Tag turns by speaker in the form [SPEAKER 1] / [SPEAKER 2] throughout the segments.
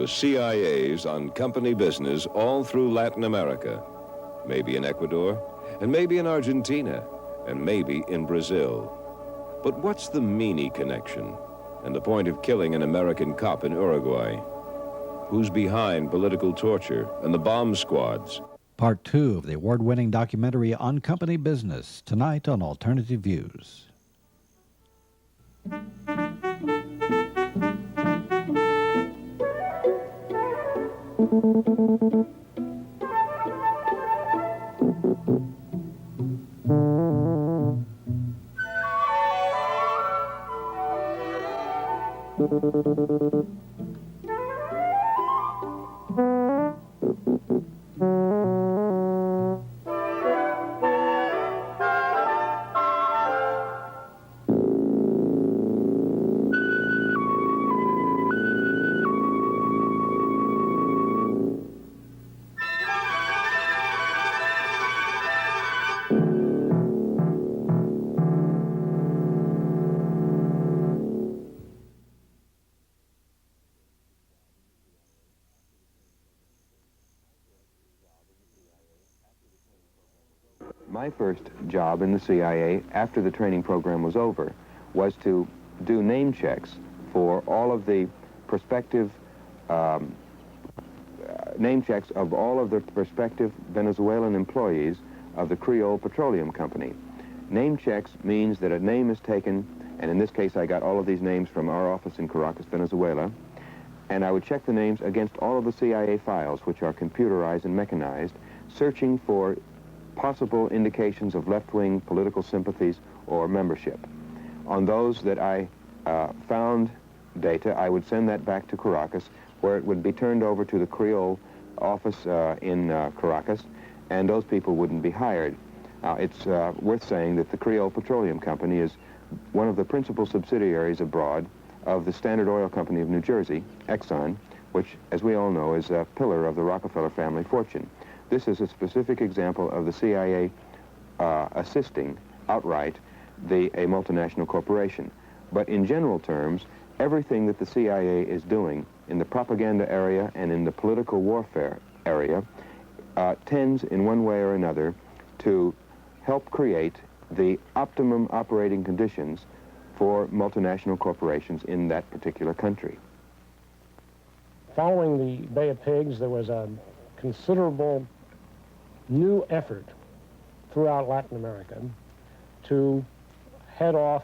[SPEAKER 1] The CIA's on company business all through Latin America, maybe in Ecuador, and maybe in Argentina, and maybe in Brazil. But what's the Meany connection and the point of killing an American cop in Uruguay? Who's behind political torture and the bomb squads?
[SPEAKER 2] Part 2 of the award-winning documentary On Company Business, tonight on Alternative Views.
[SPEAKER 3] My first job in the CIA after the training program was over was to do name checks for all of the prospective name checks of all of the prospective Venezuelan employees of the Creole Petroleum Company. Name checks means that a name is taken, and in this case I got all of these names from our office in Caracas, Venezuela, and I would check the names against all of the CIA files, which are computerized and mechanized, searching for possible indications of left-wing political sympathies or membership. On those that I found data, I would send that back to Caracas, where it would be turned over to the Creole office in Caracas, and those people wouldn't be hired. It's worth saying that the Creole Petroleum Company is one of the principal subsidiaries abroad of the Standard Oil Company of New Jersey, Exxon, which, as we all know, is a pillar of the Rockefeller family fortune. This is a specific example of the CIA assisting outright a multinational corporation. But in general terms, everything that the CIA is doing in the propaganda area and in the political warfare area tends in one way or another to help create the optimum operating conditions for multinational corporations in that particular country.
[SPEAKER 4] Following the Bay of Pigs, there was a considerable new effort throughout Latin America to head off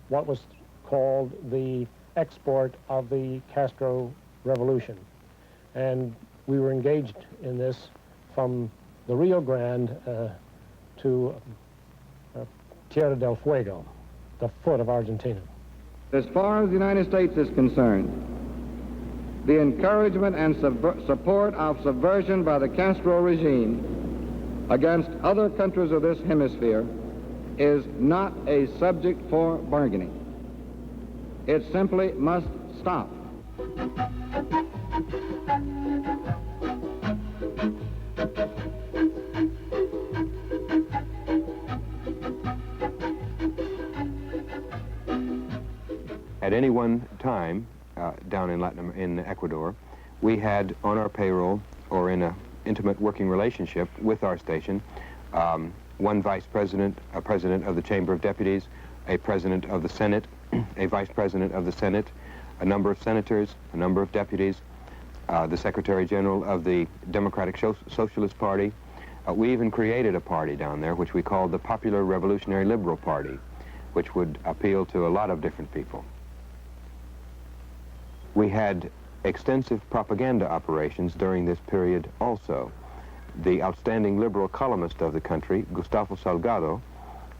[SPEAKER 4] what was called the export of the Castro Revolution. And we were engaged in this from the Rio Grande to Tierra del Fuego, the foot of Argentina.
[SPEAKER 5] As far as the United States is concerned, the encouragement and support of subversion by the Castro regime against other countries of this hemisphere is not a subject for bargaining. It simply must stop.
[SPEAKER 3] At any one time, down in Ecuador, we had on our payroll or in an intimate working relationship with our station one vice president, a president of the Chamber of Deputies, a president of the Senate, a vice president of the Senate, a number of senators, a number of deputies, the Secretary General of the Democratic Socialist Party. We even created a party down there which we called the Popular Revolutionary Liberal Party, which would appeal to a lot of different people. We had extensive propaganda operations during this period also. The outstanding liberal columnist of the country, Gustavo Salgado,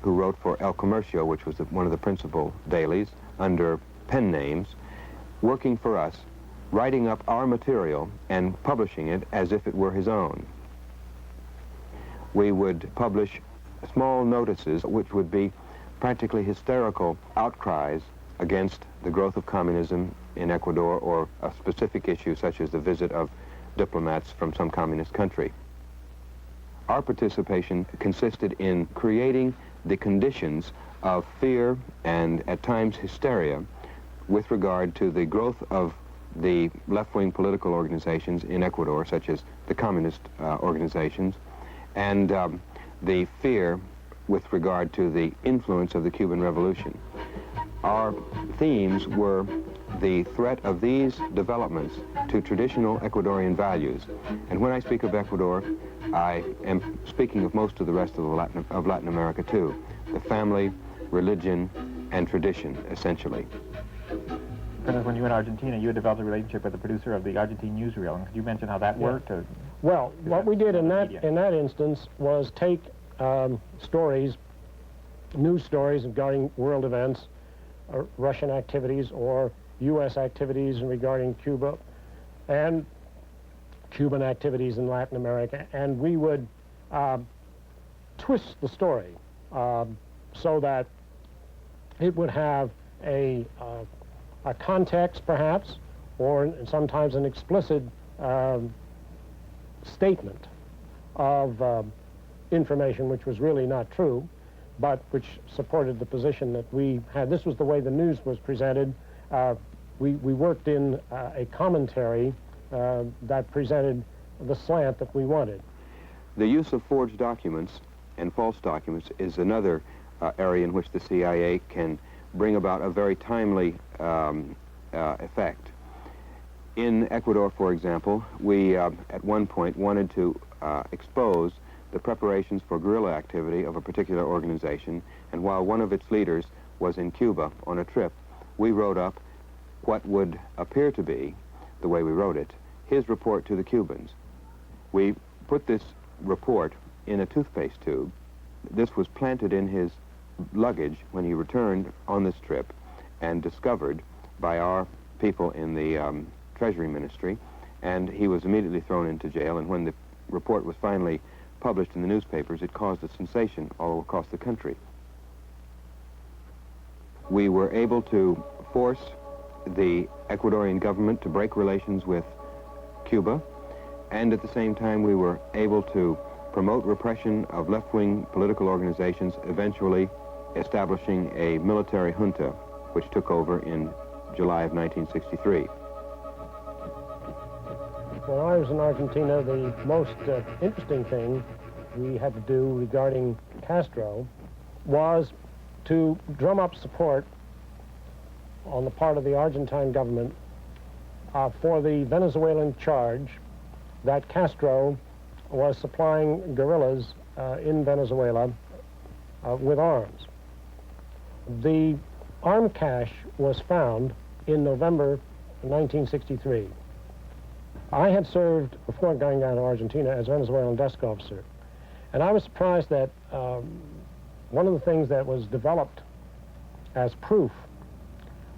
[SPEAKER 3] who wrote for El Comercio, which was one of the principal dailies, under pen names, working for us, writing up our material and publishing it as if it were his own. We would publish small notices which would be practically hysterical outcries against the growth of communism in Ecuador or a specific issue such as the visit of diplomats from some communist country. Our participation consisted in creating the conditions of fear and at times hysteria with regard to the growth of the left-wing political organizations in Ecuador, such as the communist organizations, and the fear with regard to the influence of the Cuban Revolution. Our themes were the threat of these developments to traditional Ecuadorian values. And when I speak of Ecuador, I am speaking of most of the rest of Latin America too. The family, religion, and tradition, essentially.
[SPEAKER 6] When you were in Argentina, you had developed a relationship with the producer of the Argentine newsreel. And could you mention how that worked? Or
[SPEAKER 4] well, what we did in that instance was take stories, news stories regarding world events, Russian activities or U.S. activities regarding Cuba, and Cuban activities in Latin America, and we would twist the story so that it would have a context, perhaps, or sometimes an explicit statement of information which was really not true, but which supported the position that we had. This was the way the news was presented. We worked in a commentary that presented the slant that we wanted.
[SPEAKER 3] The use of forged documents and false documents is another area in which the CIA can bring about a very timely effect. In Ecuador, for example, we at one point wanted to expose the preparations for guerrilla activity of a particular organization, and while one of its leaders was in Cuba on a trip, we wrote up what would appear to be, the way we wrote it, his report to the Cubans. We put this report in a toothpaste tube. This was planted in his luggage when he returned on this trip and discovered by our people in the Treasury Ministry, and he was immediately thrown into jail, and when the report was finally published in the newspapers, it caused a sensation all across the country. We were able to force the Ecuadorian government to break relations with Cuba, and at the same time we were able to promote repression of left-wing political organizations, eventually establishing a military junta which took over in July of 1963.
[SPEAKER 4] When I was in Argentina, the most interesting thing we had to do regarding Castro was to drum up support on the part of the Argentine government for the Venezuelan charge that Castro was supplying guerrillas in Venezuela with arms. The arm cache was found in November 1963. I had served, before going down to Argentina, as Venezuelan desk officer, and I was surprised that one of the things that was developed as proof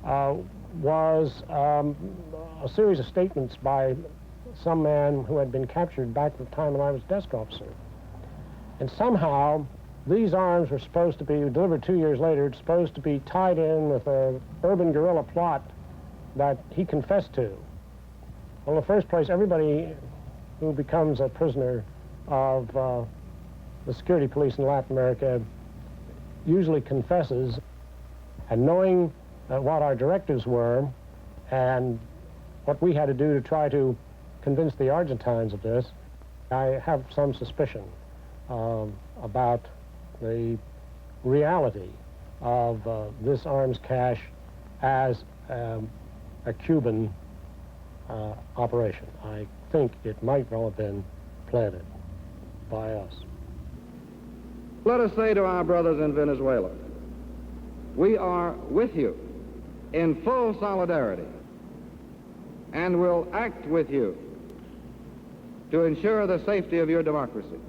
[SPEAKER 4] was a series of statements by some man who had been captured back at the time when I was desk officer. And somehow these arms were supposed to be delivered 2 years later, supposed to be tied in with an urban guerrilla plot that he confessed to. Well, in the first place, everybody who becomes a prisoner of the security police in Latin America usually confesses, and knowing what our directives were and what we had to do to try to convince the Argentines of this, I have some suspicion about the reality of this arms cache as a Cuban operation. I think it might well have been planted by us.
[SPEAKER 5] Let us say to our brothers in Venezuela, we are with you in full solidarity and will act with you to ensure the safety of your democracy.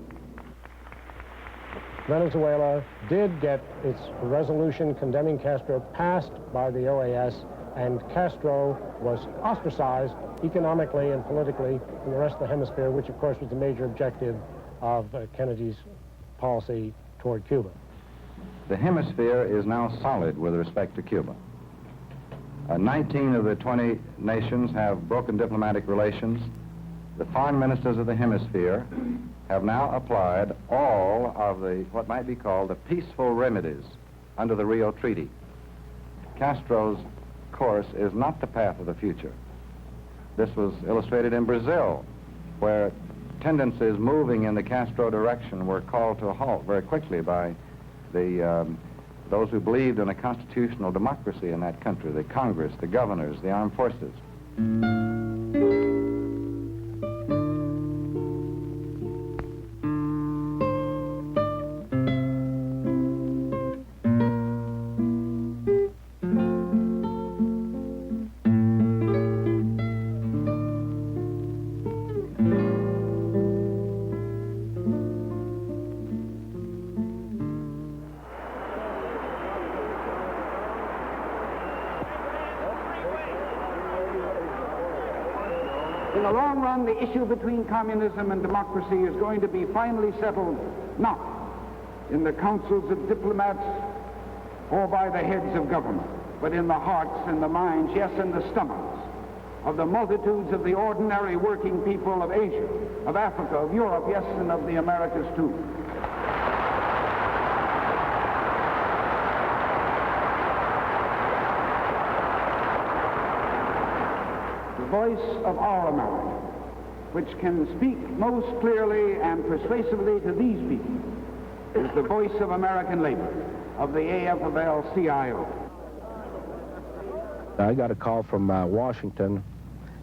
[SPEAKER 4] Venezuela did get its resolution condemning Castro passed by the OAS, and Castro was ostracized economically and politically from the rest of the hemisphere, which of course was the major objective of Kennedy's policy toward Cuba.
[SPEAKER 5] The hemisphere is now solid with respect to Cuba. 19 of the 20 nations have broken diplomatic relations. The foreign ministers of the hemisphere have now applied all of the, what might be called, the peaceful remedies under the Rio Treaty. Castro's course is not the path of the future. This was illustrated in Brazil, where tendencies moving in the Castro direction were called to a halt very quickly by those who believed in a constitutional democracy in that country, the Congress, the governors, the armed forces.
[SPEAKER 7] In the long run, the issue between communism and democracy is going to be finally settled not in the councils of diplomats or by the heads of government, but in the hearts and the minds, yes, in the stomachs of the multitudes of the ordinary working people of Asia, of Africa, of Europe, yes, and of the Americas too. The voice of our America, which can speak most clearly and persuasively to these people, is the voice of American labor, of the AFL-CIO.
[SPEAKER 8] I got a call from Washington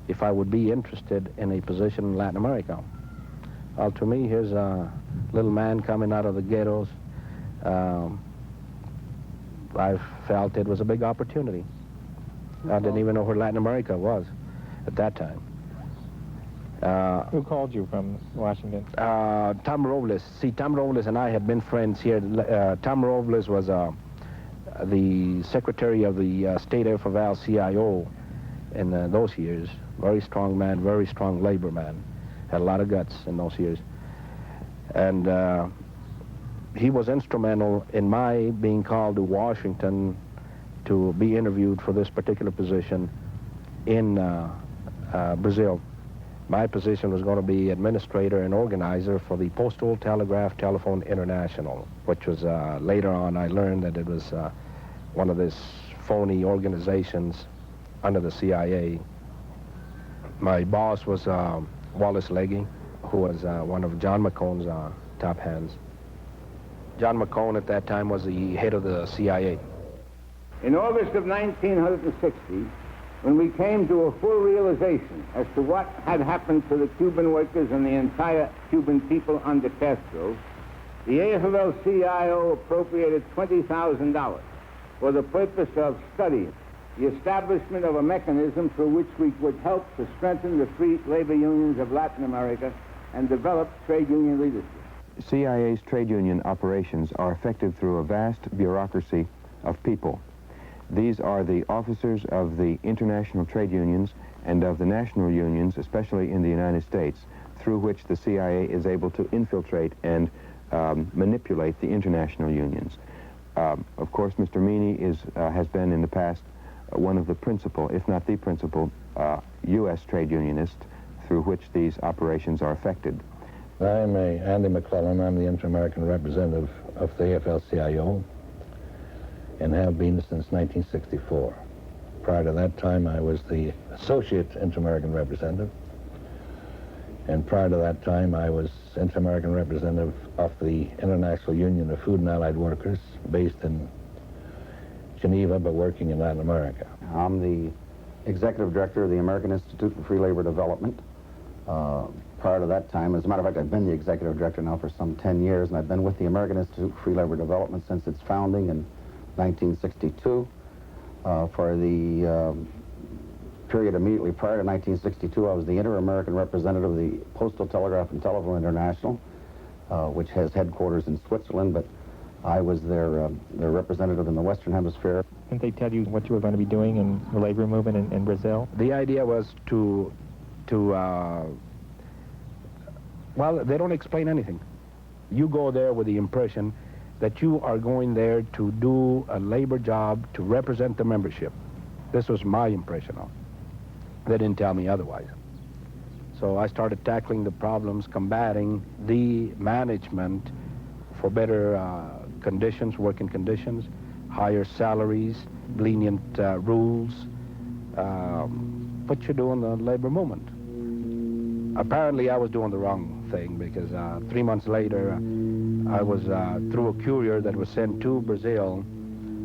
[SPEAKER 8] if I would be interested in a position in Latin America. Well, to me, here's a little man coming out of the ghettos. I felt it was a big opportunity. I didn't even know where Latin America was at that time.
[SPEAKER 6] Who called you from Washington?
[SPEAKER 8] Tom Robles. See, Tom Robles and I had been friends here. Tom Robles was the secretary of the State AFL-CIO in those years. Very strong man, very strong labor man. Had a lot of guts in those years. And he was instrumental in my being called to Washington to be interviewed for this particular position in Brazil. My position was going to be administrator and organizer for the Postal Telegraph Telephone International, which was later on I learned that it was one of these phony organizations under the CIA. My boss was Wallace Legge, who was one of John McCone's top hands. John McCone at that time was the head of the CIA.
[SPEAKER 7] In August of 1960, when we came to a full realization as to what had happened to the Cuban workers and the entire Cuban people under Castro, the AFL-CIO appropriated $20,000 for the purpose of studying the establishment of a mechanism through which we would help to strengthen the free labor unions of Latin America and develop trade union leadership.
[SPEAKER 3] CIA's trade union operations are effected through a vast bureaucracy of people. These are the officers of the international trade unions and of the national unions, especially in the United States, through which the CIA is able to infiltrate and manipulate the international unions. Of course, Mr. Meany has been in the past one of the principal, if not the principal, U.S. trade unionist through which these operations are effected.
[SPEAKER 9] I'm Andy McClellan. I'm the Inter-American representative of the AFL-CIO and have been since 1964. Prior to that time, I was the associate Inter-American representative, and prior to that time, I was Inter-American representative of the International Union of Food and Allied Workers, based in Geneva, but working in Latin America.
[SPEAKER 10] I'm the executive director of the American Institute for Free Labor Development. Prior to that time, as a matter of fact, I've been the executive director now for some 10 years, and I've been with the American Institute for Free Labor Development since its founding in 1962. For the period immediately prior to 1962, I was the Inter-American representative of the Postal Telegraph and Telephone International, which has headquarters in Switzerland, but I was their representative in the Western Hemisphere.
[SPEAKER 6] Didn't they tell you what you were going to be doing in the labor movement in Brazil?
[SPEAKER 8] The idea was well, they don't explain anything. You go there with the impression that you are going there to do a labor job to represent the membership. This was my impression of it. They didn't tell me otherwise. So I started tackling the problems, combating the management for better conditions, working conditions, higher salaries, lenient rules, what you do in the labor movement. Apparently, I was doing the wrong thing because 3 months later, I was through a courier that was sent to Brazil,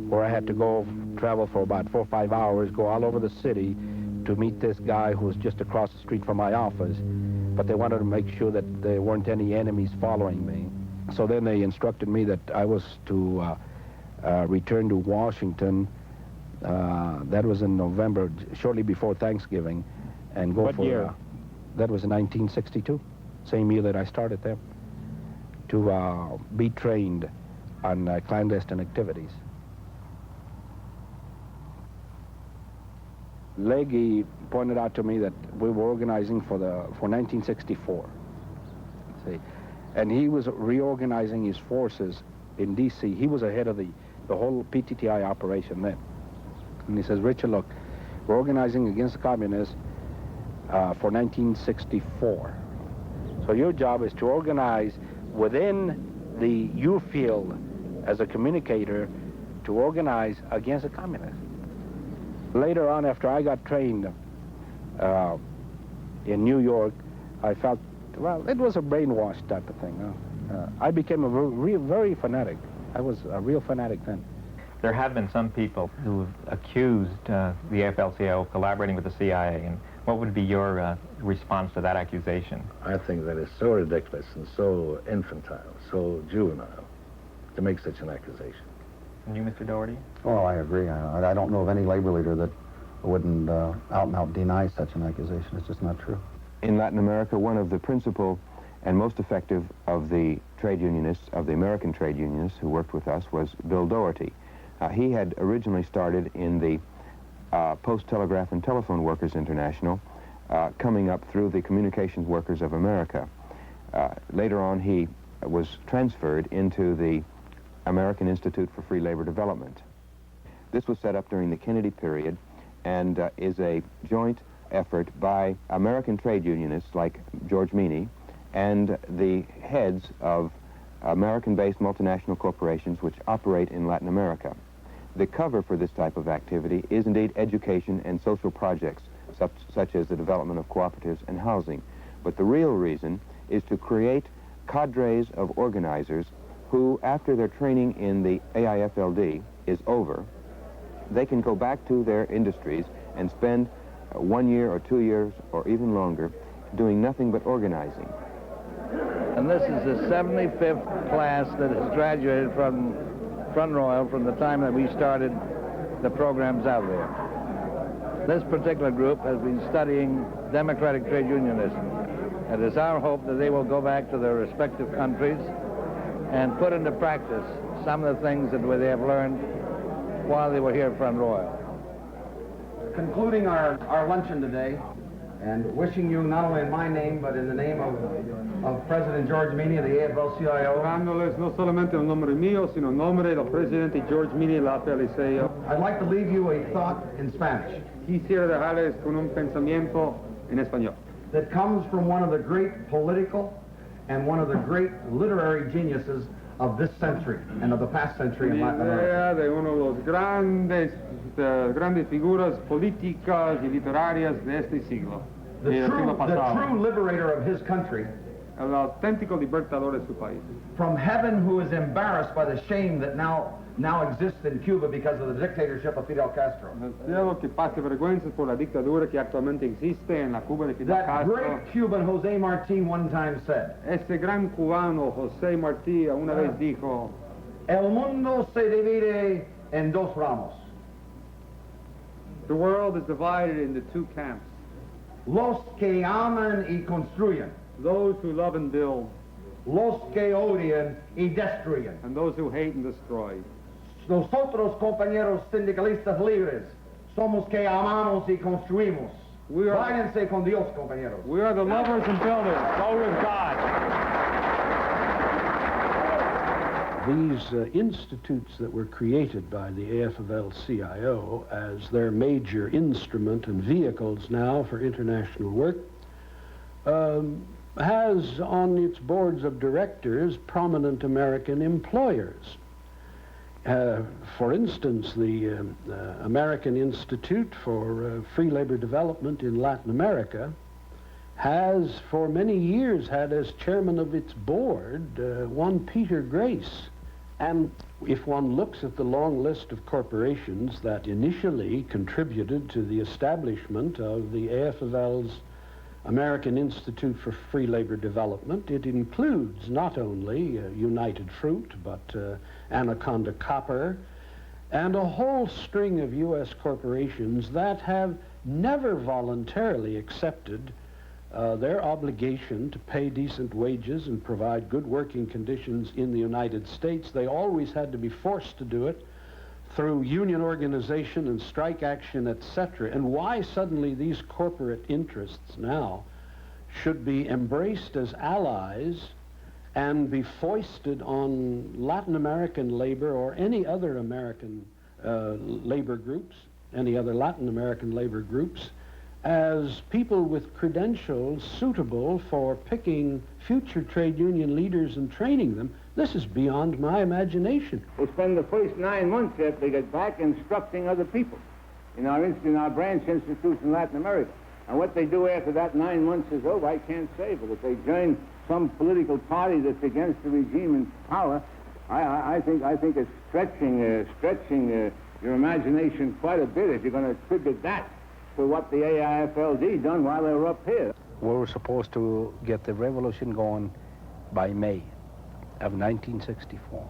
[SPEAKER 8] where I had to go travel for about 4 or 5 hours, go all over the city to meet this guy who was just across the street from my office. But they wanted to make sure that there weren't any enemies following me. So then they instructed me that I was to return to Washington. That was in November, shortly before Thanksgiving, and go
[SPEAKER 6] What year?
[SPEAKER 8] That was in 1962, same year that I started there, to be trained on clandestine activities. Legge pointed out to me that we were organizing for 1964. See, and he was reorganizing his forces in D.C. He was ahead of the whole PTTI operation then. And he says, Richard, look, we're organizing against the communists for 1964. So your job is to organize within the U field as a communicator to organize against the communists. Later on, after I got trained in New York, I felt, well, it was a brainwash type of thing. I became a very fanatic. I was a real fanatic then.
[SPEAKER 6] There have been some people who have accused the AFL-CIO of collaborating with the CIA, and what would be your response to that accusation?
[SPEAKER 9] I think that is so ridiculous and so infantile, so juvenile to make such an accusation.
[SPEAKER 6] And you, Mr. Doherty?
[SPEAKER 10] Well, I agree. I don't know of any labor leader that wouldn't out and out deny such an accusation. It's just not true.
[SPEAKER 3] In Latin America, one of the principal and most effective of the trade unionists, of the American trade unionists who worked with us, was Bill Doherty. He had originally started in the Post Telegraph and Telephone Workers International, coming up through the Communications Workers of America. Later on, he was transferred into the American Institute for Free Labor Development. This was set up during the Kennedy period and is a joint effort by American trade unionists like George Meany and the heads of American-based multinational corporations which operate in Latin America. The cover for this type of activity is indeed education and social projects, such as the development of cooperatives and housing. But the real reason is to create cadres of organizers who, after their training in the AIFLD is over, they can go back to their industries and spend 1 year or 2 years or even longer doing nothing but organizing.
[SPEAKER 11] And this is the 75th class that has graduated from Front Royal from the time that we started the programs out there. This particular group has been studying democratic trade unionism. It is our hope that they will go back to their respective countries and put into practice some of the things that they have learned while they were here at Front Royal.
[SPEAKER 5] Concluding our luncheon today, and wishing you, not only in my name, but in the name of President George Meany of the AFL-CIO.
[SPEAKER 12] Dándoles no solamente el nombre mío, sino el nombre del presidente George Meany de la AFL-CIO.
[SPEAKER 5] I'd like to leave you a thought in Spanish.
[SPEAKER 12] Quisiera dejarles con un pensamiento en español.
[SPEAKER 5] That comes from one of the great political and one of the great literary geniuses of this century and of the past century in Latin America.
[SPEAKER 12] De uno de los grandes figuras políticas y literarias de este siglo.
[SPEAKER 5] The true liberator of his country,
[SPEAKER 12] el auténtico libertador de su país.
[SPEAKER 5] From heaven, who is embarrassed by the shame that now exists in Cuba because of the dictatorship of Fidel Castro.
[SPEAKER 12] El cielo que pase vergüenzas por la dictadura que actualmente existe en la Cuba de Fidel Castro.
[SPEAKER 5] That great Cuban José Martí one time said.
[SPEAKER 12] Ese gran cubano José Martí una vez dijo.
[SPEAKER 5] El mundo se divide en dos ramos.
[SPEAKER 12] The world is divided into two camps.
[SPEAKER 5] Los que aman y construyen.
[SPEAKER 12] Those who love and build.
[SPEAKER 5] Los que odian y destruyen.
[SPEAKER 12] And those who hate and destroy.
[SPEAKER 5] Nosotros, compañeros sindicalistas libres, somos que amamos y construimos. Váyanse con Dios, compañeros.
[SPEAKER 12] We are the lovers and builders. Go with God.
[SPEAKER 13] These institutes that were created by the AFL-CIO as their major instrument and vehicles now for international work has on its boards of directors prominent American employers. For instance, the American Institute for Free Labor Development in Latin America has for many years had as chairman of its board one Peter Grace. And if one looks at the long list of corporations that initially contributed to the establishment of the AFL's American Institute for Free Labor Development, it includes not only United Fruit, but Anaconda Copper, and a whole string of U.S. corporations that have never voluntarily accepted their obligation to pay decent wages and provide good working conditions in the United States. They always had to be forced to do it through union organization and strike action, etc. And why suddenly these corporate interests now should be embraced as allies and be foisted on Latin American labor or any other American labor groups, any other Latin American labor groups, as people with credentials suitable for picking future trade union leaders and training them, this is beyond my imagination.
[SPEAKER 7] They spend the first 9 months after they get back instructing other people in our branch institutes in Latin America. And what they do after that 9 months is over, I can't say, but if they join some political party that's against the regime in power, I think it's stretching your imagination quite a bit if you're going to attribute that to what the AIFLD done while they were up here.
[SPEAKER 8] We were supposed to get the revolution going by May of 1964.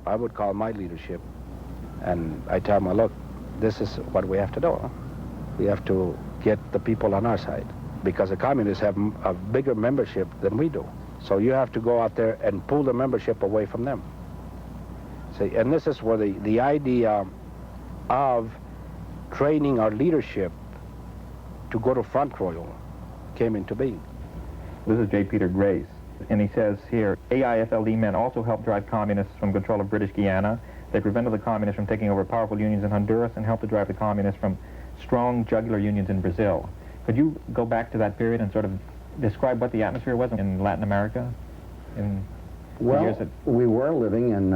[SPEAKER 8] I would call my leadership and I tell them, look, this is what we have to do. We have to get the people on our side because the communists have a bigger membership than we do. So you have to go out there and pull the membership away from them. See, and this is where the idea of training our leadership to go to Front Royal came into being.
[SPEAKER 6] This is J. Peter Grace, and he says here, AIFLD men also helped drive communists from control of British Guiana. They prevented the communists from taking over powerful unions in Honduras and helped to drive the communists from strong jugular unions in Brazil. Could you go back to that period and sort of describe what the atmosphere was in Latin America?
[SPEAKER 10] Well, we were living in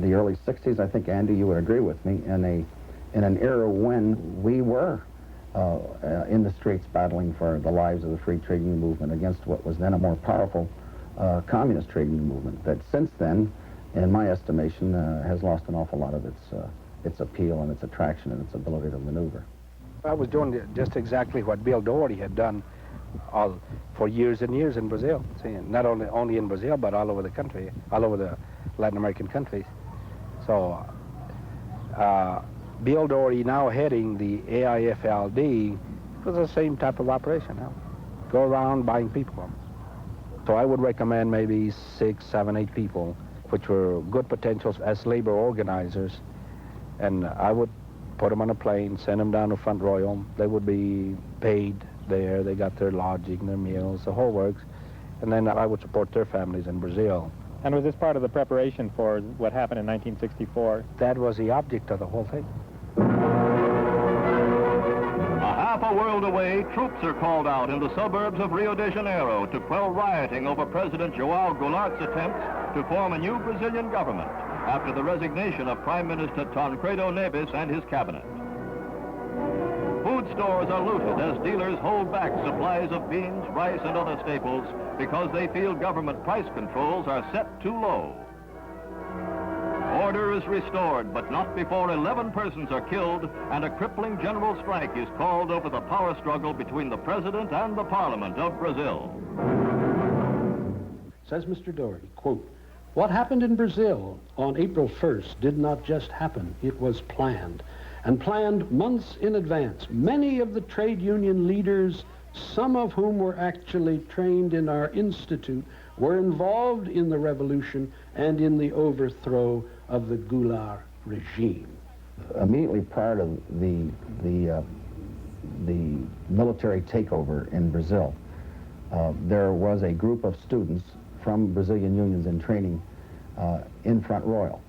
[SPEAKER 10] the early 60s. I think, Andy, you would agree with me, in an era when we were in the streets battling for the lives of the free trade union movement against what was then a more powerful communist trade union movement that since then, in my estimation, has lost an awful lot of its appeal and its attraction and its ability to maneuver.
[SPEAKER 8] I was doing just exactly what Bill Doherty had done for years and years in Brazil. See, not only in Brazil, but all over the country, all over the Latin American countries. So Bill Doherty now heading the AIFLD was the same type of operation. Go around buying people. So I would recommend maybe 6, 7, 8 people, which were good potentials as labor organizers, and I would put them on a plane, send them down to Front Royal. They would be paid there. They got their lodging, their meals, the whole works, and then I would support their families in Brazil.
[SPEAKER 6] And was this part of the preparation for what happened in 1964?
[SPEAKER 8] That was the object of the whole thing.
[SPEAKER 14] Half a world away, troops are called out in the suburbs of Rio de Janeiro to quell rioting over President João Goulart's attempts to form a new Brazilian government after the resignation of Prime Minister Tancredo Neves and his cabinet. Food stores are looted as dealers hold back supplies of beans, rice, and other staples because they feel government price controls are set too low. Order is restored, but not before 11 persons are killed and a crippling general strike is called over the power struggle between the president and the parliament of Brazil.
[SPEAKER 13] Says Mr. Doherty, quote, "What happened in Brazil on April 1st did not just happen, it was planned, and planned months in advance. Many of the trade union leaders, some of whom were actually trained in our institute, were involved in the revolution and in the overthrow of the Goulart regime."
[SPEAKER 10] Immediately prior to the military takeover in Brazil, there was a group of students from Brazilian unions in training in Front Royal.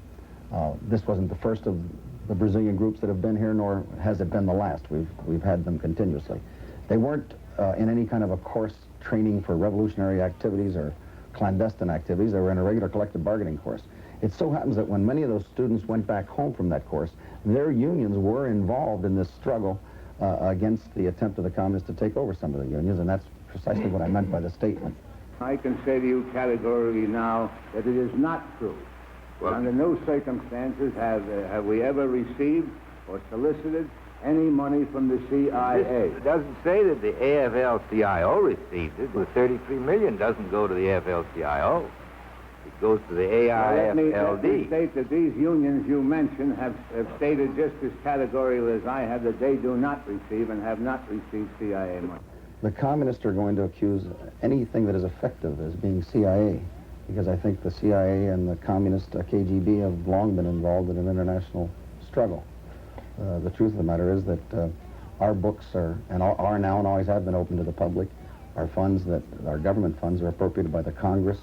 [SPEAKER 10] This wasn't the first of the Brazilian groups that have been here, nor has it been the last. We've had them continuously. They weren't in any kind of a course training for revolutionary activities or clandestine activities. They were in a regular collective bargaining course. It so happens that when many of those students went back home from that course, their unions were involved in this struggle against the attempt of the communists to take over some of the unions, and that's precisely what I meant by the statement.
[SPEAKER 7] I can say to you categorically now that it is not true. Well, under no circumstances have we ever received or solicited any money from the CIA.
[SPEAKER 15] It doesn't say that the AFL-CIO received it. The $33 million doesn't go to the AFL-CIO. It goes to the AIFLD.
[SPEAKER 7] Let me state that these unions you mentioned have stated just as categorically as I have that they do not receive and have not received CIA money.
[SPEAKER 10] The communists are going to accuse anything that is effective as being CIA, because I think the CIA and the communist KGB have long been involved in an international struggle. The truth of the matter is that our books are now and always have been open to the public. Our funds, our government funds, are appropriated by the Congress.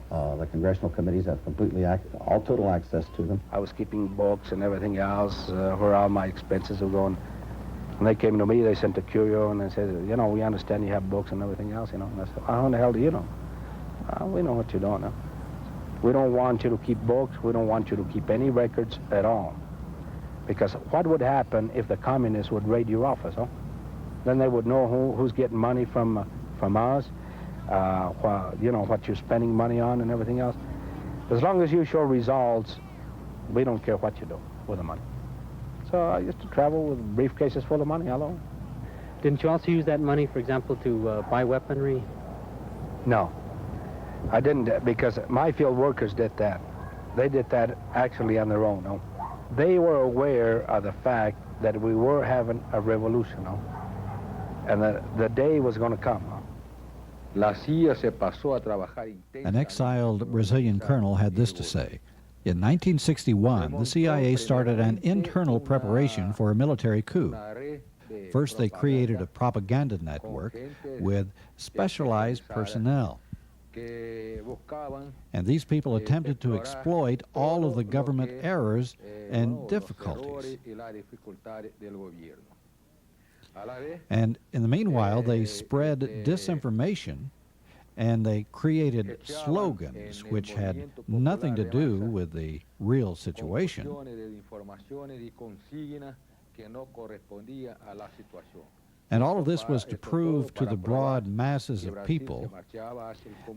[SPEAKER 10] The congressional committees have total access to them.
[SPEAKER 8] I was keeping books and everything else where all my expenses were going. When they came to me, they sent a curio and they said, you know, we understand you have books and everything else, you know. And I said, how in the hell do you know? We know what you don't know. We don't want you to keep books. We don't want you to keep any records at all. Because what would happen if the communists would raid your office, huh? Then they would know who's getting money from us, you know, what you're spending money on and everything else. As long as you show results, we don't care what you do with the money. So I used to travel with briefcases full of money, hello.
[SPEAKER 16] Didn't you also use that money, for example, to buy weaponry?
[SPEAKER 8] No, I didn't, because my field workers did that. They did that actually on their own, no? They were aware of the fact that we were having a revolution, no? And the day was going to come.
[SPEAKER 2] An exiled Brazilian colonel had this to say. In 1961, the CIA started an internal preparation for a military coup. First, they created a propaganda network with specialized personnel. And these people attempted to exploit all of the government errors and difficulties. And in the meanwhile, they spread disinformation, and they created slogans which had nothing to do with the real situation. And all of this was to prove to the broad masses of people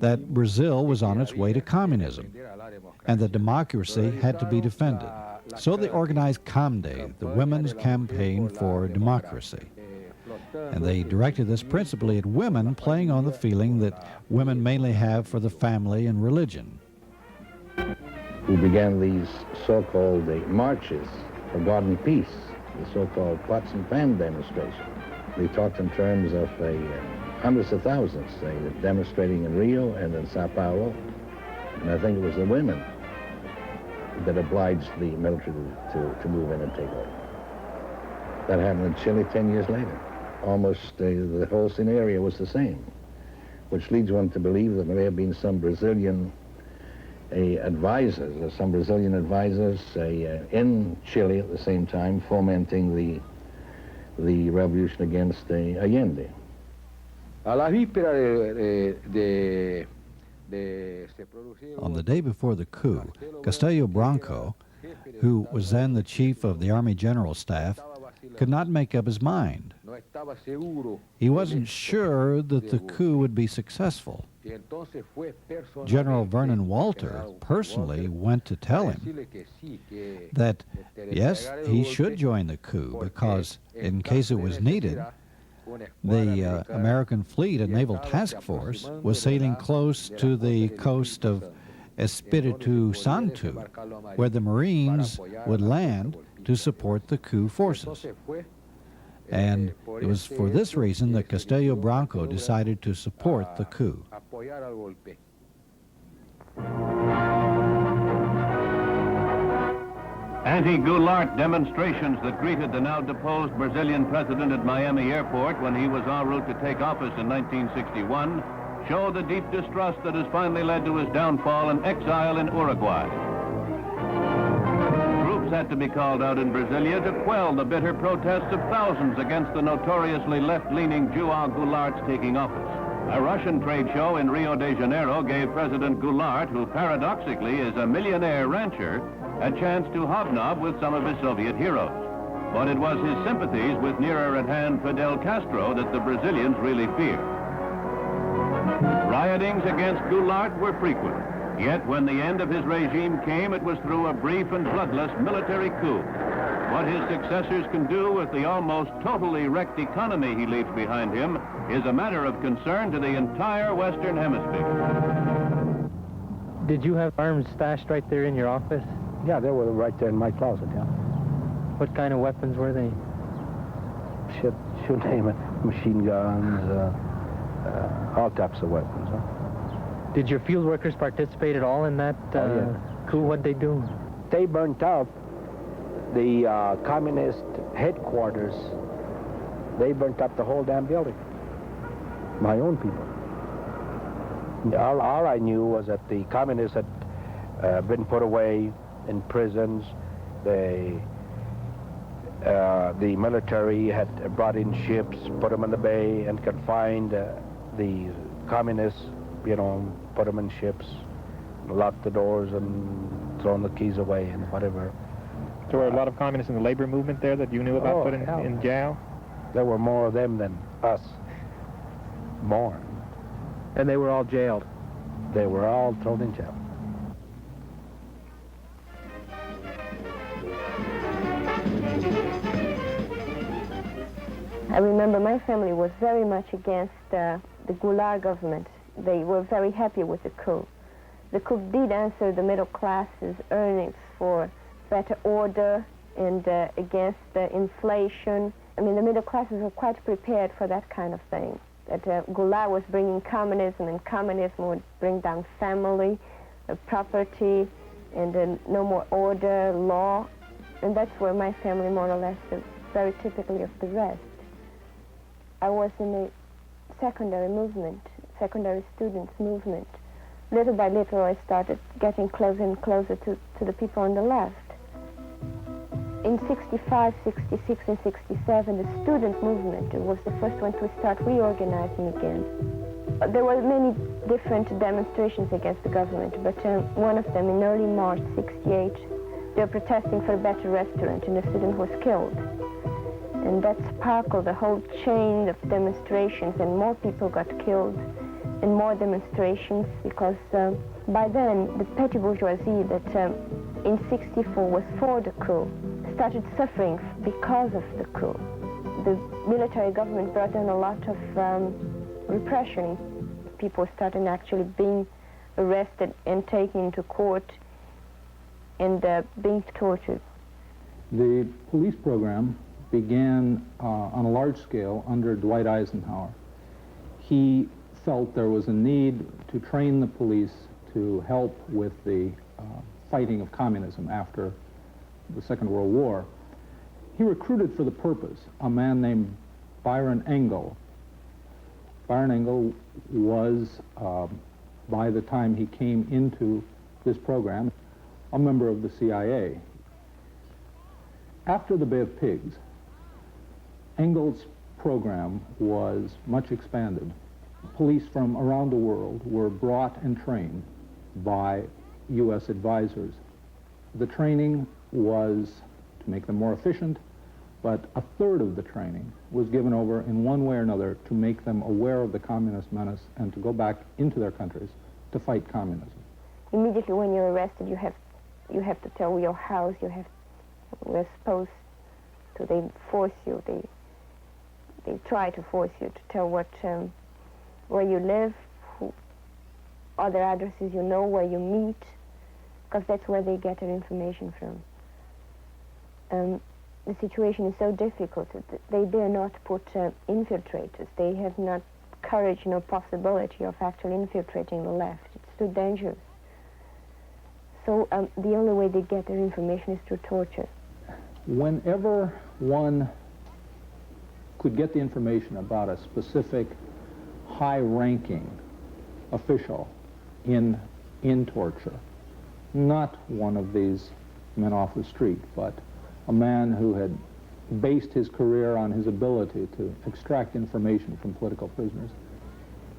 [SPEAKER 2] that Brazil was on its way to communism and that democracy had to be defended. So they organized CAMDE, the Women's Campaign for Democracy. And they directed this principally at women, playing on the feeling that women mainly have for the family and religion.
[SPEAKER 9] We began these so-called marches for God and peace, the so-called pots and pan demonstration. We talked in terms of hundreds of thousands demonstrating in Rio and in Sao Paulo. And I think it was the women that obliged the military to move in and take over. That happened in Chile 10 years later. Almost the whole scenario was the same, which leads one to believe that there may have been some Brazilian advisors, or some Brazilian advisors in Chile at the same time, fomenting the revolution against Allende.
[SPEAKER 2] On the day before the coup, Castillo Branco, who was then the chief of the Army General Staff, could not make up his mind. He wasn't sure that the coup would be successful. General Vernon Walter personally went to tell him that, yes, he should join the coup because, in case it was needed, the American fleet and naval task force was sailing close to the coast of Espiritu Santo, where the Marines would land to support the coup forces. And it was for this reason that Castillo Branco decided to support the coup.
[SPEAKER 14] Anti-Goulart demonstrations that greeted the now deposed Brazilian president at Miami Airport when he was en route to take office in 1961 show the deep distrust that has finally led to his downfall and exile in Uruguay. Troops had to be called out in Brasilia to quell the bitter protests of thousands against the notoriously left-leaning João Goulart's taking office. A Russian trade show in Rio de Janeiro gave President Goulart, who paradoxically is a millionaire rancher, a chance to hobnob with some of his Soviet heroes. But it was his sympathies with nearer-at-hand Fidel Castro that the Brazilians really feared. Riotings against Goulart were frequent, yet when the end of his regime came, it was through a brief and bloodless military coup. What his successors can do with the almost totally wrecked economy he leaves behind him is a matter of concern to the entire Western Hemisphere.
[SPEAKER 16] Did you have arms stashed right there in your office?
[SPEAKER 8] Yeah, they were right there in my closet, yeah.
[SPEAKER 16] What kind of weapons were they?
[SPEAKER 8] Shit, you name it. Machine guns, all types of weapons. Huh?
[SPEAKER 16] Did your field workers participate at all in that coup? What'd they do?
[SPEAKER 8] They burnt up the communist headquarters. They burnt up the whole damn building. My own people. All I knew was that the communists had been put away in prisons. The military had brought in ships, put them in the bay, and confined the communists, you know, put them in ships, locked the doors, and thrown the keys away and whatever.
[SPEAKER 6] So were a lot of communists in the labor movement there that you knew about put in jail?
[SPEAKER 8] There were more of them than us. More.
[SPEAKER 16] And they were all jailed?
[SPEAKER 8] They were all thrown in jail.
[SPEAKER 17] I remember my family was very much against the Goulart government. They were very happy with the coup. The coup did answer the middle class's earnings for better order and against the inflation. I mean, the middle classes were quite prepared for that kind of thing. That Goulart was bringing communism, and communism would bring down family, property, and no more order, law. And that's where my family more or less very typically of the rest. I was in a secondary movement, secondary students movement. Little by little, I started getting closer and closer to the people on the left. In 65, 66, and 67, the student movement was the first one to start reorganizing again. There were many different demonstrations against the government, but one of them in early March 68, they were protesting for a better restaurant, and a student was killed. And that sparkled a whole chain of demonstrations, and more people got killed, and more demonstrations, because by then the petty bourgeoisie that in 64 was for the coup started suffering because of the coup. The military government brought in a lot of repression. People started actually being arrested and taken to court and being tortured.
[SPEAKER 18] The police program began on a large scale under Dwight Eisenhower. He felt there was a need to train the police to help with the fighting of communism after the Second World War. He recruited for the purpose a man named Byron Engel. Byron Engel was, by the time he came into this program, a member of the CIA. After the Bay of Pigs, Engel's program was much expanded. Police from around the world were brought and trained by U.S. advisors. The training was to make them more efficient, but a third of the training was given over in one way or another to make them aware of the communist menace and to go back into their countries to fight communism.
[SPEAKER 17] Immediately when you're arrested, you have to tell your house. We're supposed to. They force you. They try to force you to tell where you live, other addresses you know, where you meet, because that's where they get their information from. The situation is so difficult that they dare not put infiltrators. They have not courage nor possibility of actually infiltrating the left. It's too dangerous. So the only way they get their information is through torture.
[SPEAKER 18] Whenever one could get the information about a specific high-ranking official in torture, not one of these men off the street, but a man who had based his career on his ability to extract information from political prisoners,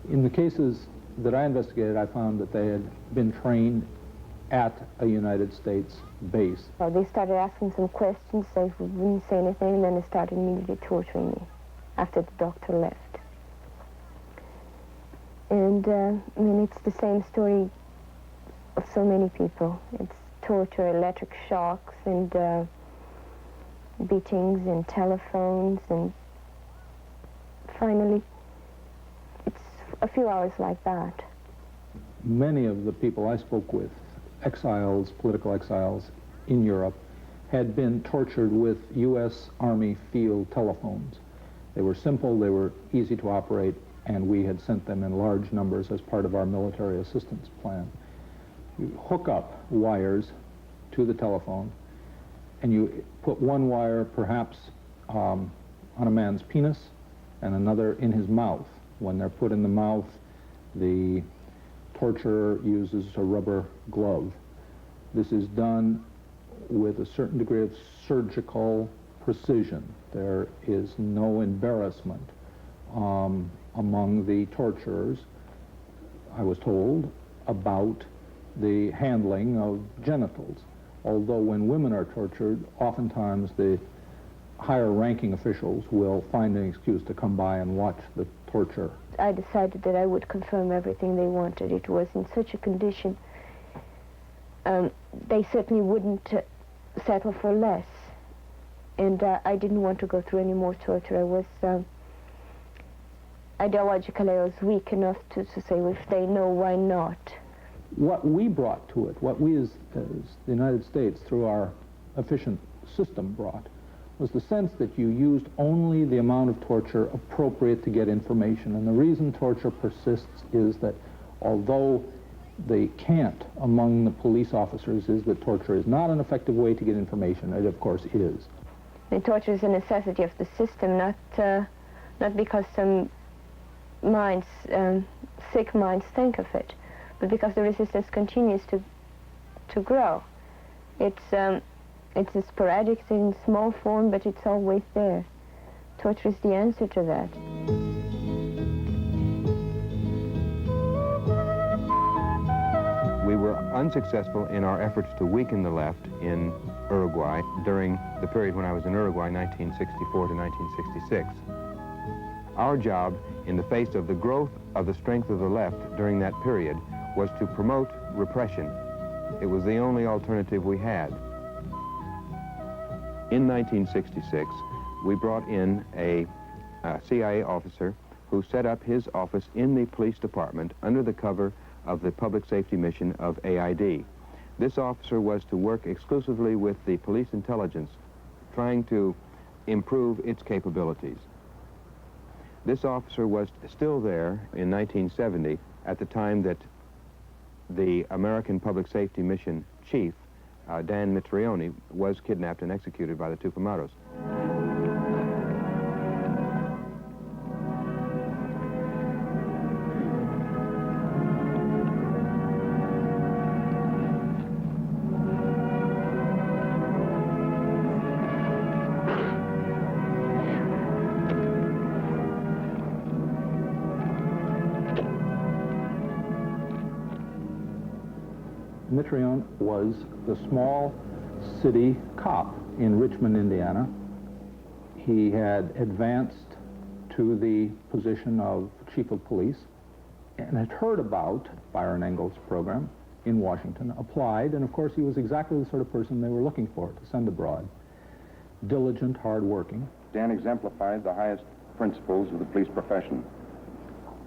[SPEAKER 18] In the cases that I investigated, I found that they had been trained at a United States base.
[SPEAKER 17] Well, they started asking some questions, they wouldn't say anything, and then they started immediately torturing me after the doctor left. And, I mean, it's the same story of so many people. It's torture, electric shocks, and beatings, and telephones, and finally, it's a few hours like that.
[SPEAKER 18] Many of the people I spoke with, exiles, political exiles in Europe, had been tortured with U.S. Army field telephones. They were simple, they were easy to operate, and we had sent them in large numbers as part of our military assistance plan. You hook up wires to the telephone, and you put one wire perhaps on a man's penis and another in his mouth. When they're put in the mouth, the torturer uses a rubber glove. This is done with a certain degree of surgical precision. There is no embarrassment among the torturers, I was told, about the handling of genitals. Although when women are tortured, oftentimes the higher ranking officials will find an excuse to come by and watch the torture.
[SPEAKER 17] I decided that I would confirm everything they wanted. It was in such a condition, they certainly wouldn't settle for less. And I didn't want to go through any more torture. I was, ideologically, I was weak enough to say, well, if they know, why not?
[SPEAKER 18] What we brought to it, what we as the United States, through our efficient system brought, was the sense that you used only the amount of torture appropriate to get information. And the reason torture persists is that although the cant among the police officers is that torture is not an effective way to get information, it of course is.
[SPEAKER 17] The torture is a necessity of the system, not because some minds, sick minds think of it, but because the resistance continues to grow. It's a sporadic, in small form, but it's always there. Torture is the answer to that.
[SPEAKER 3] We were unsuccessful in our efforts to weaken the left in Uruguay during the period when I was in Uruguay, 1964 to 1966. Our job, in the face of the growth of the strength of the left during that period, was to promote repression. It was the only alternative we had. In 1966, we brought in a CIA officer who set up his office in the police department under the cover of the public safety mission of AID. This officer was to work exclusively with the police intelligence, trying to improve its capabilities. This officer was still there in 1970 at the time that the American public safety mission chief, Dan Mitrione, was kidnapped and executed by the Tupamaros.
[SPEAKER 18] Mitrione was the small city cop in Richmond, Indiana. He had advanced to the position of chief of police and had heard about Byron Engel's program in Washington, applied, and of course he was exactly the sort of person they were looking for to send abroad. Diligent, hard-working.
[SPEAKER 19] Dan exemplified the highest principles of the police profession,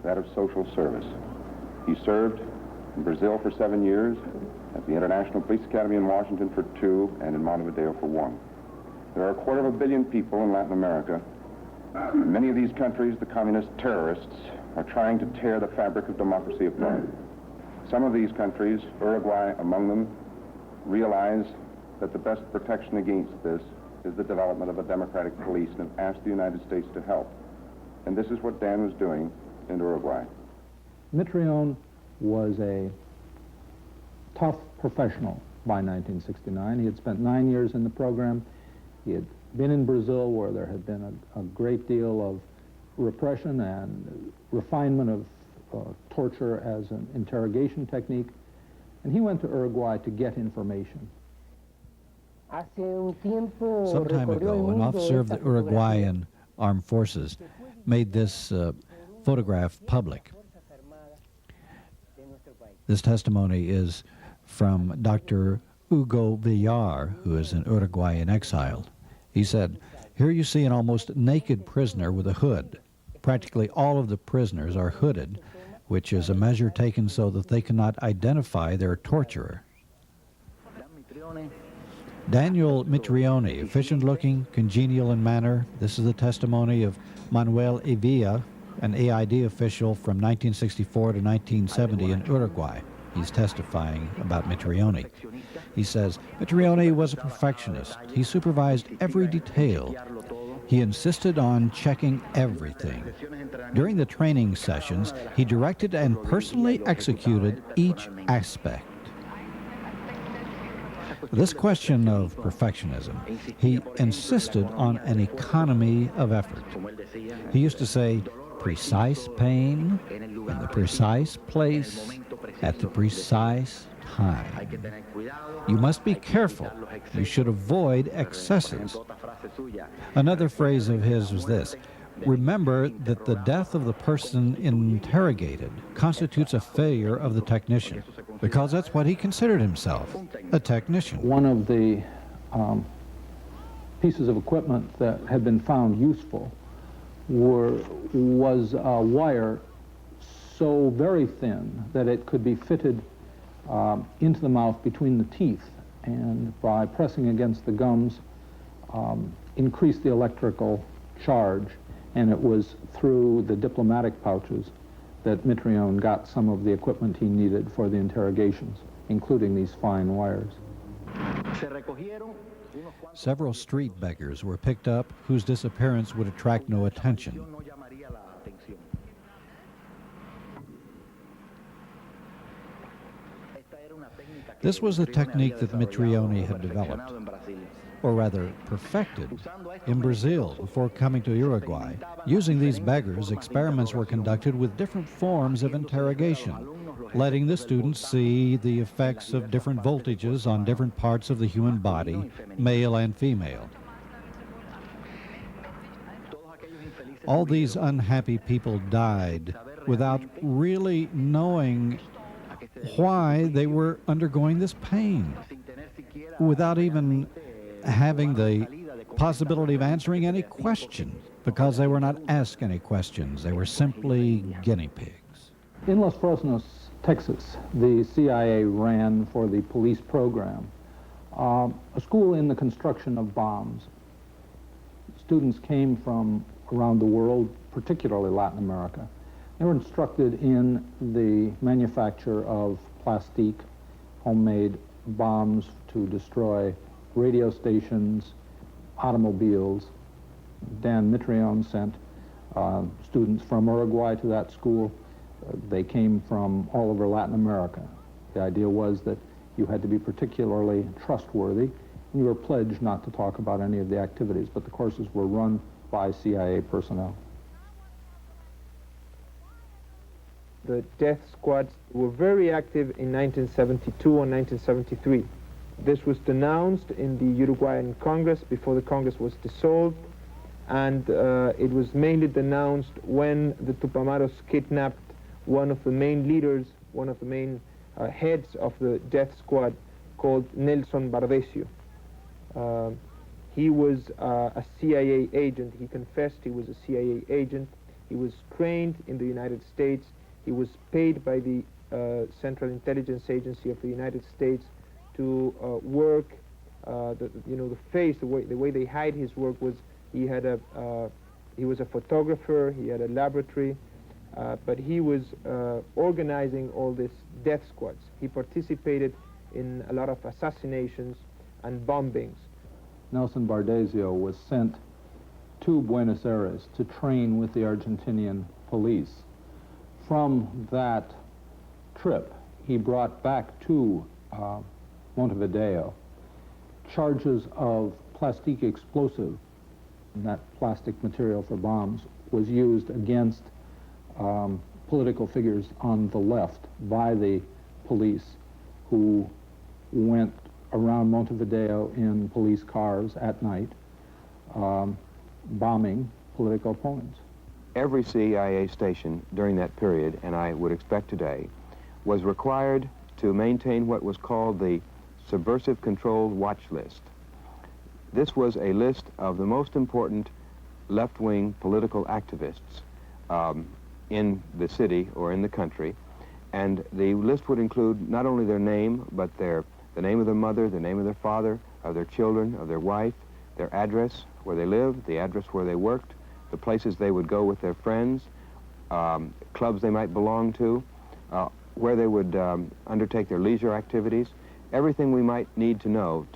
[SPEAKER 19] that of social service. He served in Brazil for 7 years, at the International Police Academy in Washington for 2, and in Montevideo for 1. There are 250 million people in Latin America. In many of these countries, the communist terrorists are trying to tear the fabric of democracy apart. Some of these countries, Uruguay among them, realize that the best protection against this is the development of a democratic police and have asked the United States to help. And this is what Dan was doing in Uruguay.
[SPEAKER 18] Mitrione was a tough professional by 1969. He had spent 9 years in the program. He had been in Brazil, where there had been a great deal of repression and refinement of torture as an interrogation technique, and he went to Uruguay to get information.
[SPEAKER 2] Some time ago, an officer of the Uruguayan Armed Forces made this photograph public. This testimony is from Dr. Hugo Villar, who is an Uruguayan exile. He said, "Here you see an almost naked prisoner with a hood. Practically all of the prisoners are hooded, which is a measure taken so that they cannot identify their torturer." Daniel Mitrione, efficient-looking, congenial in manner. This is the testimony of Manuel Evilla, an AID official from 1964 to 1970 in Uruguay. He's testifying about Mitrione. He says, Mitrione was a perfectionist. He supervised every detail. He insisted on checking everything. During the training sessions, he directed and personally executed each aspect. This question of perfectionism, he insisted on an economy of effort. He used to say, precise pain, in the precise place, at the precise time. You must be careful. You should avoid excesses. Another phrase of his was this: remember that the death of the person interrogated constitutes a failure of the technician, because that's what he considered himself, a technician.
[SPEAKER 18] One of the pieces of equipment that had been found useful was a wire so very thin that it could be fitted into the mouth between the teeth, and by pressing against the gums, increase the electrical charge. And it was through the diplomatic pouches that Mitrione got some of the equipment he needed for the interrogations, including these fine wires.
[SPEAKER 2] Several street beggars were picked up whose disappearance would attract no attention. This was a technique that Mitrione had developed, or rather perfected, in Brazil before coming to Uruguay. Using these beggars, experiments were conducted with different forms of interrogation, letting the students see the effects of different voltages on different parts of the human body, male and female. All these unhappy people died without really knowing why they were undergoing this pain, without even having the possibility of answering any question, because they were not asked any questions. They were simply guinea pigs.
[SPEAKER 18] In Los Fresnos, Texas, the CIA ran for the police program a school in the construction of bombs. Students came from around the world, particularly Latin America. They were instructed in the manufacture of plastique, homemade bombs to destroy radio stations, automobiles. Dan Mitrione sent students from Uruguay to that school. They came from all over Latin America. The idea was that you had to be particularly trustworthy, and you were pledged not to talk about any of the activities, but the courses were run by CIA personnel.
[SPEAKER 20] The death squads were very active in 1972 and 1973. This was denounced in the Uruguayan Congress before the Congress was dissolved, and it was mainly denounced when the Tupamaros kidnapped one of the main leaders, one of the main heads of the death squad, called Nelson Bardesio. He was a CIA agent. He confessed he was a CIA agent. He was trained in the United States. He was paid by the Central Intelligence Agency of the United States to work. The face, the way they hide his work was he was a photographer. He had a laboratory, but he was organizing all these death squads. He participated in a lot of assassinations and bombings.
[SPEAKER 18] Nelson Bardesio was sent to Buenos Aires to train with the Argentinian police. From that trip, he brought back to Montevideo charges of plastic explosive. And that plastic material for bombs was used against political figures on the left by the police who went around Montevideo in police cars at night, bombing political opponents.
[SPEAKER 3] Every CIA station during that period, and I would expect today, was required to maintain what was called the Subversive Controlled Watch List. This was a list of the most important left-wing political activists in the city or in the country, and the list would include not only their name, but the name of their mother, the name of their father, of their children, of their wife, their address where they lived, the address where they worked, the places they would go with their friends, clubs they might belong to, where they would undertake their leisure activities, everything we might need to know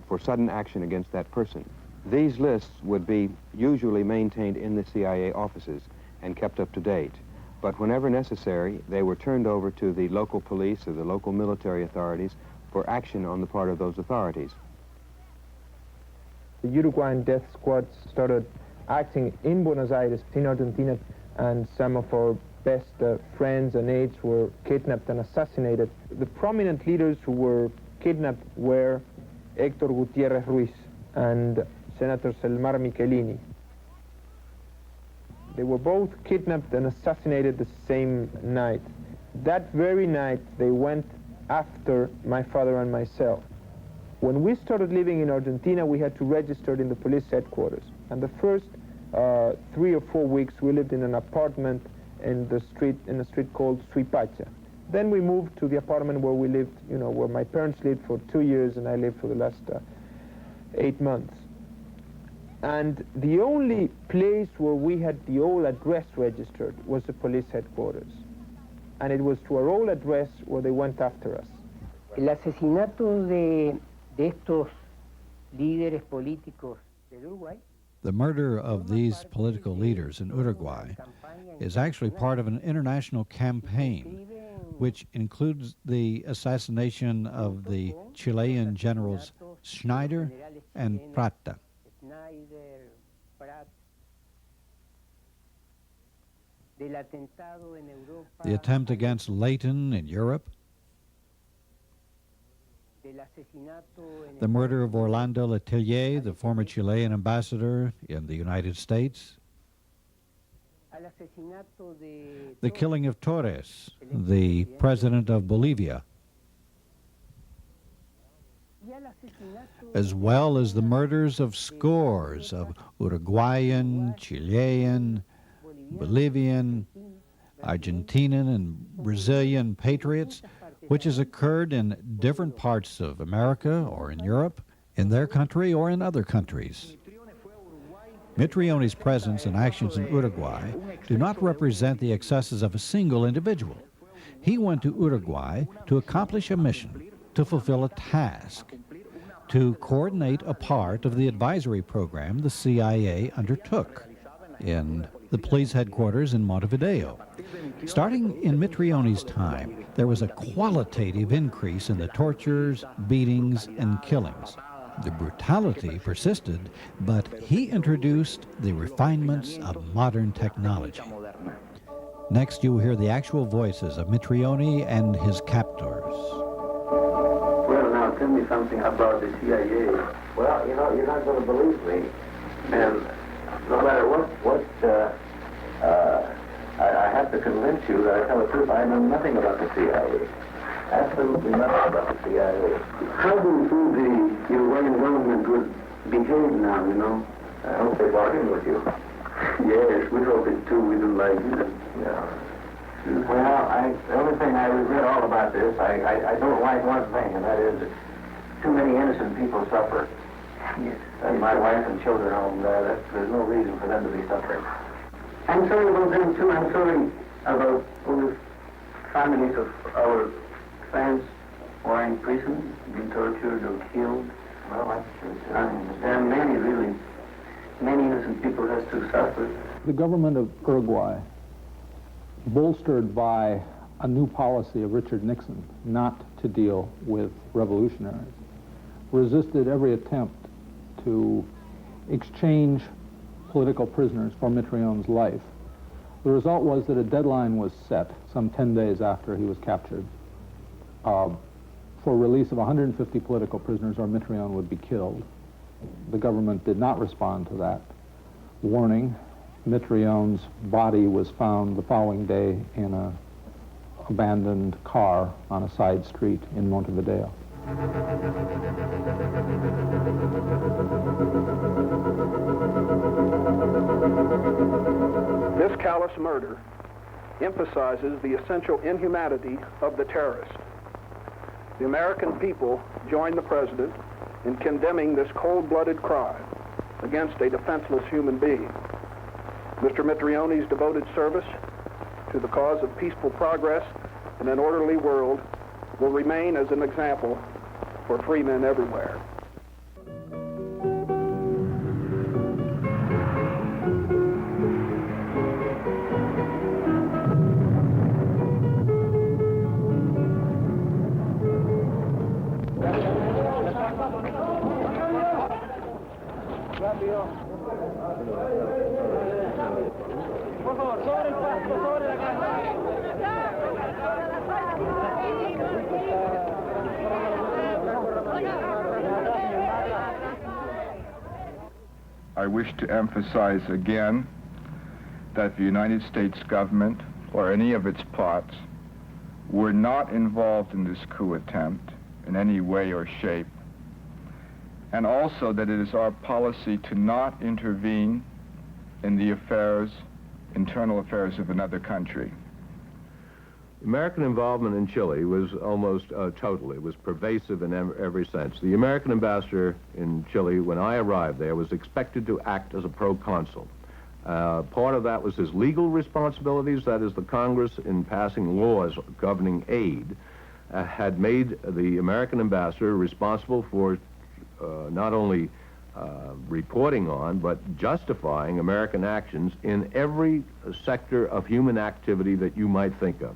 [SPEAKER 3] for sudden action against that person. These lists would be usually maintained in the CIA offices and kept up to date. But whenever necessary, they were turned over to the local police or the local military authorities for action on the part of those authorities.
[SPEAKER 20] The Uruguayan death squads started acting in Buenos Aires, in Argentina, and some of our best friends and aides were kidnapped and assassinated. The prominent leaders who were kidnapped were Héctor Gutiérrez Ruiz and Senator Selmar Michelini. They were both kidnapped and assassinated the same night. That very night, they went after my father and myself. When we started living in Argentina, we had to register in the police headquarters. And the first 3 or 4 weeks, we lived in an apartment in a street called Suipacha. Then we moved to the apartment where we lived, where my parents lived for 2 years, and I lived for the last 8 months. And the only place where we had the old address registered was the police headquarters. And it was to our old address where they went after us.
[SPEAKER 21] El asesinato de estos líderes políticos de Uruguay.
[SPEAKER 2] The murder of these political leaders in Uruguay is actually part of an international campaign which includes the assassination of the Chilean generals Schneider and Prata. The attempt against Leighton in Europe, the murder of Orlando Letelier, the former Chilean ambassador in the United States, the killing of Torres, the president of Bolivia, as well as the murders of scores of Uruguayan, Chilean, Bolivian, Argentinian, and Brazilian patriots, which has occurred in different parts of America or in Europe, in their country or in other countries. Mitrioni's presence and actions in Uruguay do not represent the excesses of a single individual. He went to Uruguay to accomplish a mission, to fulfill a task, to coordinate a part of the advisory program the CIA undertook in the police headquarters in Montevideo. Starting in Mitrioni's time, there was a qualitative increase in the tortures, beatings, and killings. The brutality persisted, but he introduced the refinements of modern technology. Next, you will hear the actual voices of Mitrioni and his captors.
[SPEAKER 22] Well, now tell me something about the CIA. Well, you're not going to believe me. And no matter what I have to convince you that I tell the truth. I know nothing about the CIA. Absolutely nothing about the CIA. How do you think the Uruguayan government would behave now, I hope they bargain with you. Yes, we hope it too. We don't like it. Yeah. Well, the only thing I regret all about this, I don't like one thing, and that is that too many innocent people suffer. Yes. And my wife and children home there, there's no reason for them to be suffering. I'm sorry about them too. I'm sorry about all the families of our friends who are in prison, being tortured or killed. Well, that's true. There are many innocent people has to suffer.
[SPEAKER 18] The government of Uruguay, bolstered by a new policy of Richard Nixon not to deal with revolutionaries, resisted every attempt to exchange political prisoners for Mitrion's life The result was that a deadline was set some 10 days after he was captured for release of 150 political prisoners or Mitrione would be killed. The government did not respond to that warning. Mitrione's body was found the following day in an abandoned car on a side street in Montevideo.
[SPEAKER 1] This callous murder emphasizes the essential inhumanity of the terrorist. The American people joined the president in condemning this cold-blooded crime against a defenseless human being. Mr. Mitrione's devoted service to the cause of peaceful progress in an orderly world will remain as an example for free men everywhere.
[SPEAKER 4] I wish to emphasize again that the United States government or any of its parts were not involved in this coup attempt in any way or shape, and also that it is our policy to not intervene in the internal affairs of another country.
[SPEAKER 23] American involvement in Chile was almost total. It was pervasive in every sense. The American ambassador in Chile, when I arrived there, was expected to act as a proconsul. Part of that was his legal responsibilities, that is, the Congress, in passing laws governing aid, had made the American ambassador responsible for not only reporting on, but justifying American actions in every sector of human activity that you might think of.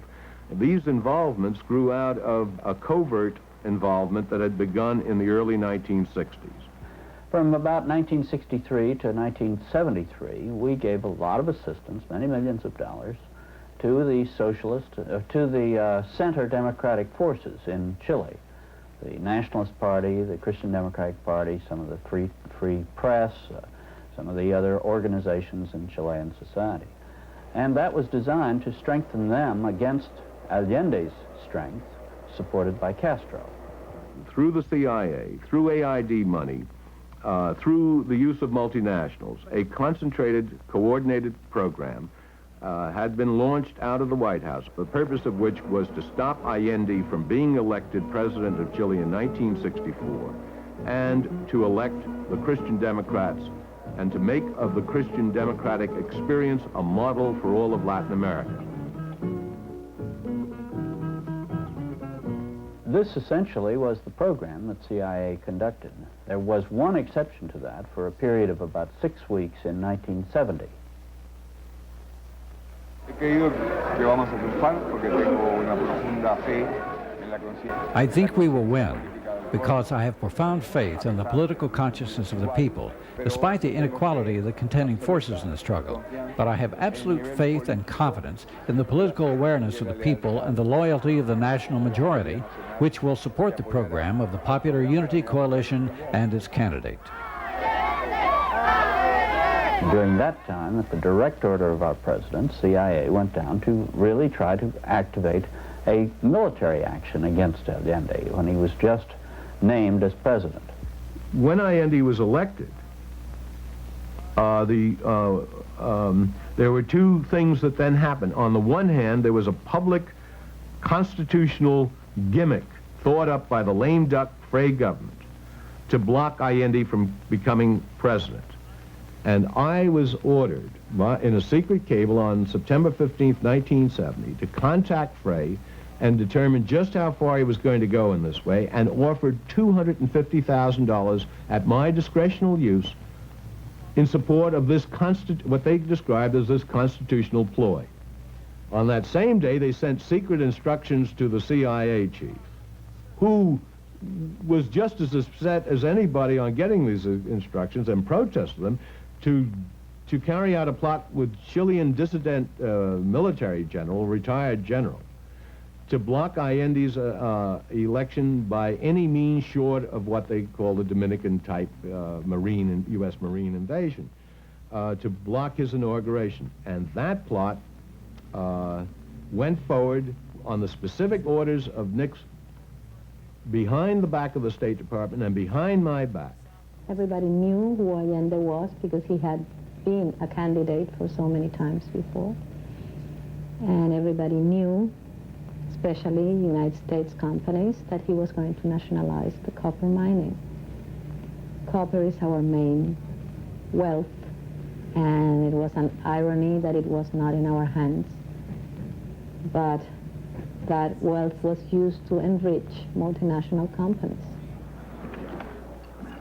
[SPEAKER 23] These involvements grew out of a covert involvement that had begun in the early 1960s.
[SPEAKER 24] From about 1963 to 1973, we gave a lot of assistance, many millions of dollars, to the center democratic forces in Chile. The Nationalist Party, the Christian Democratic Party, some of the free press, some of the other organizations in Chilean society. And that was designed to strengthen them against Allende's strength, supported by Castro.
[SPEAKER 23] Through the CIA, through AID money, through the use of multinationals, a concentrated, coordinated program had been launched out of the White House, the purpose of which was to stop Allende from being elected president of Chile in 1964 and to elect the Christian Democrats and to make of the Christian democratic experience a model for all of Latin America.
[SPEAKER 24] This essentially was the program that CIA conducted. There was one exception to that for a period of about 6 weeks in 1970.
[SPEAKER 2] I think we will win because I have profound faith in the political consciousness of the people, despite the inequality of the contending forces in the struggle. But I have absolute faith and confidence in the political awareness of the people and the loyalty of the national majority, which will support the program of the Popular Unity Coalition and its candidate.
[SPEAKER 24] During that time, at the direct order of our president, CIA went down to really try to activate a military action against Allende when he was just named as president.
[SPEAKER 23] When Allende was elected, there were two things that then happened. On the one hand, there was a public constitutional gimmick thought up by the lame duck Frey government to block Allende from becoming president. And I was ordered in a secret cable on September 15th, 1970, to contact Frey and determine just how far he was going to go in this way, and offered $250,000 at my discretional use in support of this what they described as this constitutional ploy. On that same day, they sent secret instructions to the CIA chief, who was just as upset as anybody on getting these instructions and protested them, to to carry out a plot with Chilean dissident military general, retired general, to block Allende's election by any means short of what they call the Dominican-type U.S. Marine invasion, to block his inauguration. And that plot went forward on the specific orders of Nixon, behind the back of the State Department and behind my back.
[SPEAKER 5] Everybody knew who Allende was because he had been a candidate for so many times before. And everybody knew, especially United States companies, that he was going to nationalize the copper mining. Copper is our main wealth, and it was an irony that it was not in our hands. But that wealth was used to enrich multinational companies.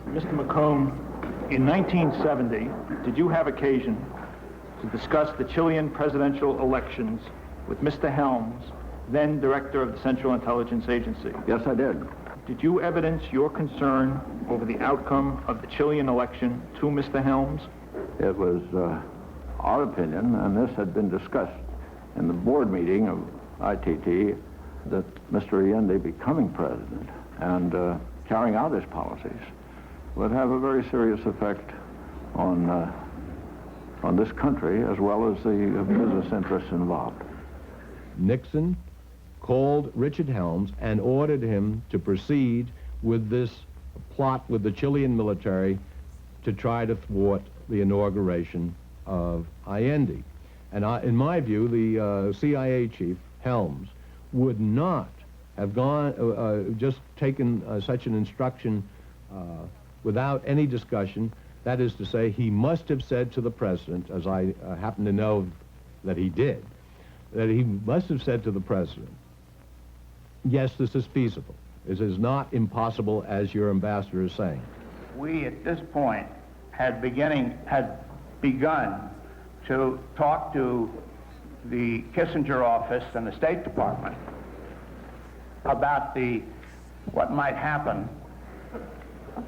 [SPEAKER 11] Mr. McComb, in 1970, did you have occasion to discuss the Chilean presidential elections with Mr. Helms, then director of the Central Intelligence Agency?
[SPEAKER 12] Yes, I did.
[SPEAKER 11] Did you evidence your concern over the outcome of the Chilean election to Mr. Helms?
[SPEAKER 12] It was our opinion, and this had been discussed in the board meeting of ITT, that Mr. Allende becoming president and carrying out his policies would have a very serious effect on this country as well as the business interests involved.
[SPEAKER 23] Nixon called Richard Helms and ordered him to proceed with this plot with the Chilean military to try to thwart the inauguration of Allende. And in my view, the CIA chief, Helms, would not have gone, just taken such an instruction without any discussion. That is to say, he must have said to the president, as I happen to know that he did, that he must have said to the president, yes, this is feasible. This is not impossible, as your ambassador is saying.
[SPEAKER 13] We, at this point, had begun to talk to the Kissinger office and the State Department about what might happen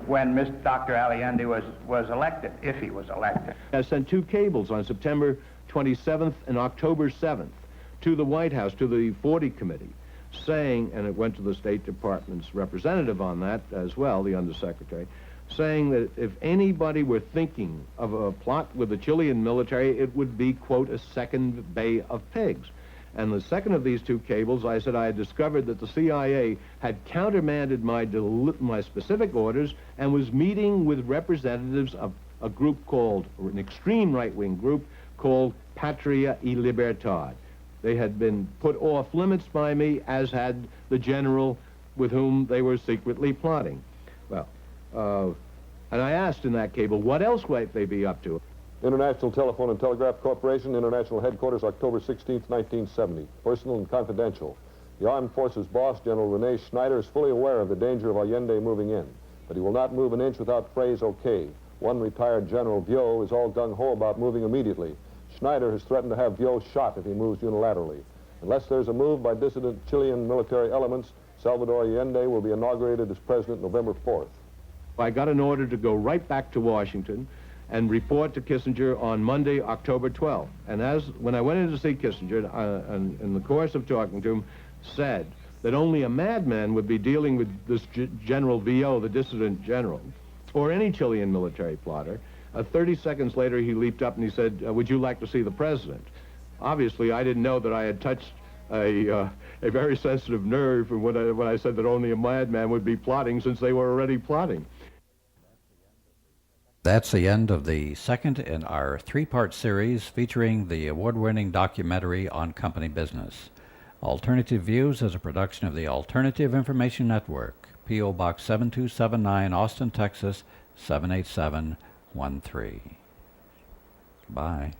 [SPEAKER 13] when Dr. Allende was elected, if he was elected.
[SPEAKER 23] I sent two cables on September 27th and October 7th to the White House, to the 40 Committee, saying, and it went to the State Department's representative on that as well, the Undersecretary, saying that if anybody were thinking of a plot with the Chilean military, it would be, quote, a second Bay of Pigs. And the second of these two cables, I said I had discovered that the CIA had countermanded my specific orders and was meeting with representatives of a group called, or an extreme right-wing group called Patria y Libertad. They had been put off limits by me, as had the general with whom they were secretly plotting. Well, and I asked in that cable, what else might they be up to?
[SPEAKER 25] International Telephone and Telegraph Corporation, International Headquarters, October 16, 1970. Personal and confidential. The Armed Forces boss, General Rene Schneider, is fully aware of the danger of Allende moving in, but he will not move an inch without phrase okay. One retired General Vio is all gung-ho about moving immediately. Schneider has threatened to have Vio shot if he moves unilaterally. Unless there's a move by dissident Chilean military elements, Salvador Allende will be inaugurated as president November 4th.
[SPEAKER 23] I got an order to go right back to Washington and report to Kissinger on Monday, October 12th. And when I went in to see Kissinger, and in the course of talking to him, said that only a madman would be dealing with this General Vio, the dissident general, or any Chilean military plotter. 30 seconds later, he leaped up and he said, would you like to see the president? Obviously, I didn't know that I had touched a very sensitive nerve when I said that only a madman would be plotting, since they were already plotting.
[SPEAKER 2] That's the end of the second in our three-part series featuring the award-winning documentary on company business. Alternative Views is a production of the Alternative Information Network, P.O. Box 7279, Austin, Texas, 78713. Goodbye.